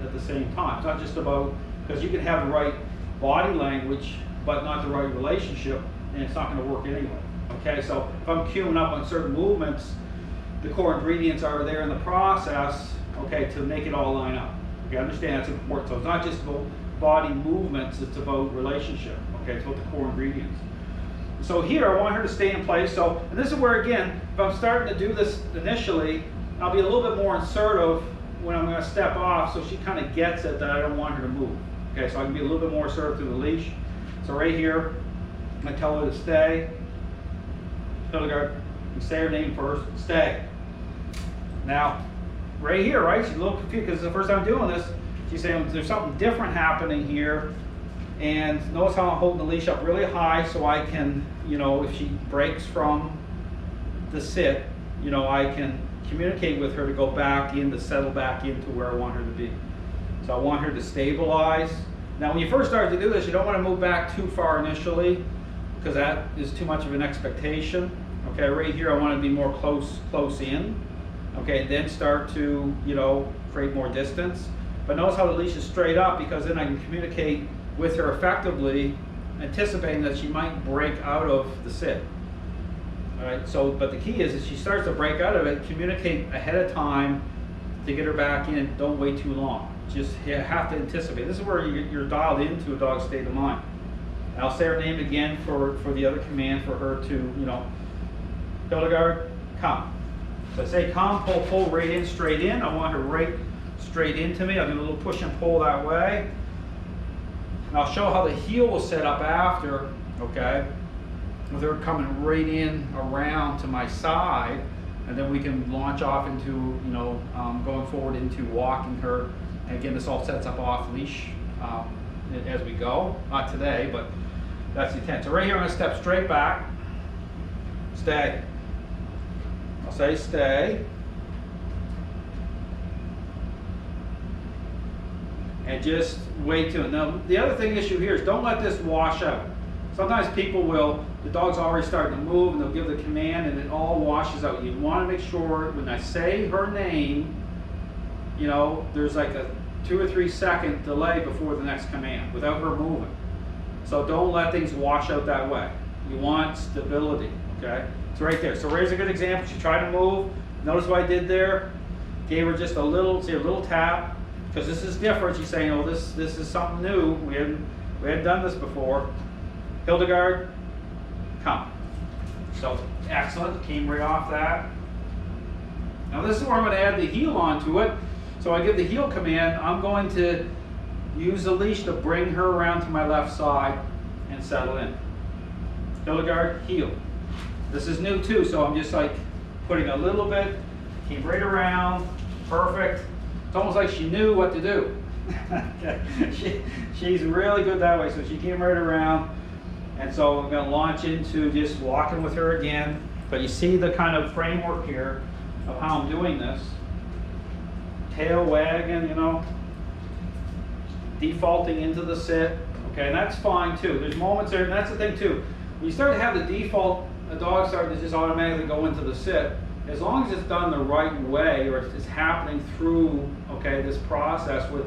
at the same time. It's not just about, because you can have the right body language, but not the right relationship, and it's not going to work anyway. Okay, so if I'm queuing up on certain movements, the core ingredients are there in the process, okay, to make it all line up. Okay, understand that's important. So it's not just about body movements, it's about relationship. Okay, it's about the core ingredients. So here, I want her to stay in place. So, and this is where, again, if I'm starting to do this initially, I'll be a little bit more assertive when I'm going to step off, so she kind of gets it that I don't want her to move. Okay, so I can be a little bit more assertive through the leash. So right here, I tell her to stay. Hildegard, you say her name first, stay. Now, right here, right, she's a little confused because it's the first time doing this. She's saying there's something different happening here. And notice how I'm holding the leash up really high so I can, you know, if she breaks from the sit, you know, I can communicate with her to go back in, to settle back into where I want her to be. So I want her to stabilize. Now, when you first start to do this, you don't want to move back too far initially because that is too much of an expectation. Okay, right here I want to be more close in. Okay, then start to, you know, create more distance. But notice how the leash is straight up, because then I can communicate with her effectively, anticipating that she might break out of the sit. All right, so, but the key is, if she starts to break out of it, communicate ahead of time to get her back in. Don't wait too long. Just have to anticipate. This is where you're dialed into a dog's state of mind. And I'll say her name again for the other command for her to, you know, Hildegard, come. So I say come, pull right in, straight in. I want her right straight into me. I'll do a little push and pull that way. And I'll show how the heel will set up after, okay, with her coming right in around to my side, and then we can launch off into, you know, going forward into walking her. And again, this all sets up off leash as we go. Not today, but that's the intent. So right here, I'm going to step straight back. Stay. I'll say stay. And just wait till. Now, the other issue here is don't let this wash out. Sometimes people will, the dog's already starting to move and they'll give the command and it all washes out. You want to make sure when I say her name, you know, there's like a 2 or 3 second delay before the next command without her moving. So don't let things wash out that way. You want stability, okay? So right there. So here's a good example. She tried to move. Notice what I did there? Gave her just a little tap, because this is different. She's saying, oh, this is something new. We hadn't done this before. Hildegard, come. So excellent. Came right off that. Now this is where I'm going to add the heel onto it. So I give the heel command. I'm going to use the leash to bring her around to my left side and settle in. Hildegard, heel. This is new too, so I'm just like putting a little bit, came right around, perfect. It's almost like she knew what to do. She's really good that way, so she came right around. And so I'm going to launch into just walking with her again. But you see the kind of framework here of how I'm doing this. Tail wagging, you know, defaulting into the sit. Okay, and that's fine too. There's moments there, and that's the thing too. When you start to have the default, a dog starting to just automatically go into the sit, as long as it's done the right way, or it's happening through, okay, this process with,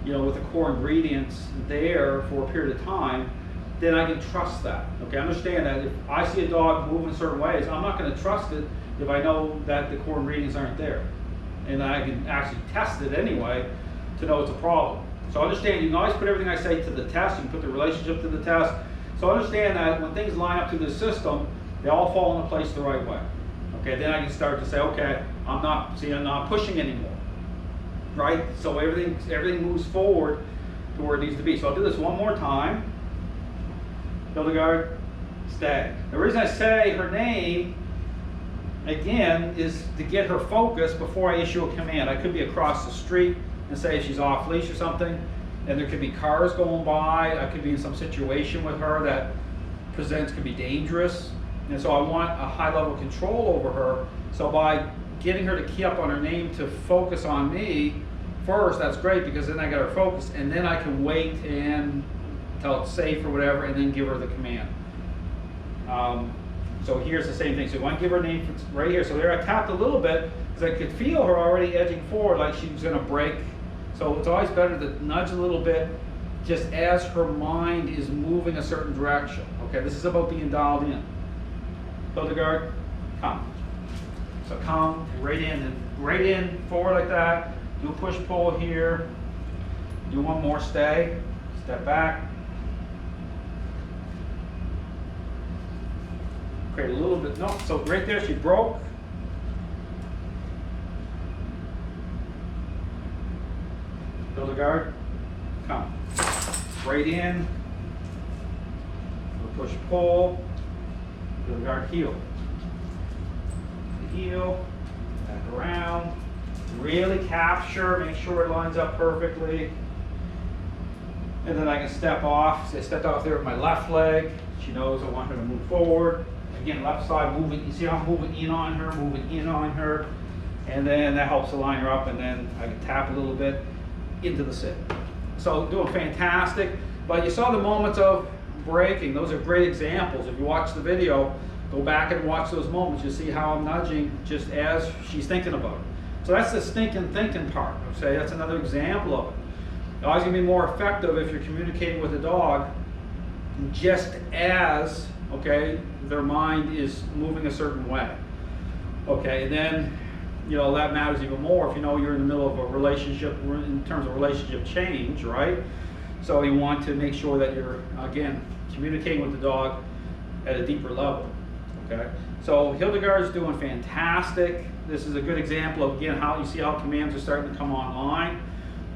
you know, with the core ingredients there for a period of time, then I can trust that. Okay, understand that if I see a dog move in certain ways, I'm not going to trust it if I know that the core ingredients aren't there. And I can actually test it anyway to know it's a problem. So understand, you can always put everything I say to the test. You can put the relationship to the test. So understand that when things line up to this system, they all fall into place the right way. Okay, then I can start to say, okay, I'm not pushing anymore. Right? So everything moves forward to where it needs to be. So I'll do this one more time. Hildegard, stay. The reason I say her name, again, is to get her focus before I issue a command. I could be across the street and say she's off leash or something, and there could be cars going by. I could be in some situation with her that could be dangerous. And so I want a high level of control over her. So by getting her to key up on her name to focus on me first, that's great, because then I get her focused, and then I can wait until it's safe or whatever, and then give her the command. So here's the same thing. So I want to give her a name right here. So there I tapped a little bit because I could feel her already edging forward, like she was going to break So it's always better to nudge a little bit just as her mind is moving a certain direction. Okay, this is about being dialed in. Hildegard, come. So come right in and right in forward like that. Do a push pull here. Do one more stay. Step back. Create a little bit. No, so right there she broke. Hildegard, come. Right in. Push pull. Hildegard, heel. Heel. Back around. Really capture. Make sure it lines up perfectly. And then I can step off. So I stepped off there with my left leg. She knows I want her to move forward. Again, left side moving. You see how I'm moving in on her, moving in on her. And then that helps to line her up. And then I can tap a little bit into the sit. So doing fantastic. But you saw the moments of breaking. Those are great examples. If you watch the video, go back and watch those moments. You'll see how I'm nudging just as she's thinking about it. So that's the thinking part. Okay, that's another example of it. It's always going to be more effective if you're communicating with a dog just as, okay, their mind is moving a certain way. Okay, and then, you know, that matters even more if you know you're in the middle of a relationship, in terms of relationship change, right? So you want to make sure that you're, again, communicating with the dog at a deeper level, okay? So Hildegard is doing fantastic. This is a good example of, again, how you see how commands are starting to come online,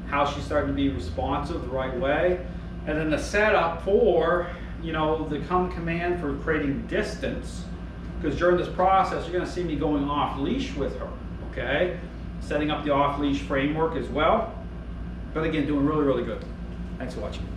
how she's starting to be responsive the right way, and then the setup for, you know, the come command for creating distance, because during this process, you're going to see me going off leash with her, okay? Setting up the off leash framework as well. But again, doing really, really good. Thanks for watching.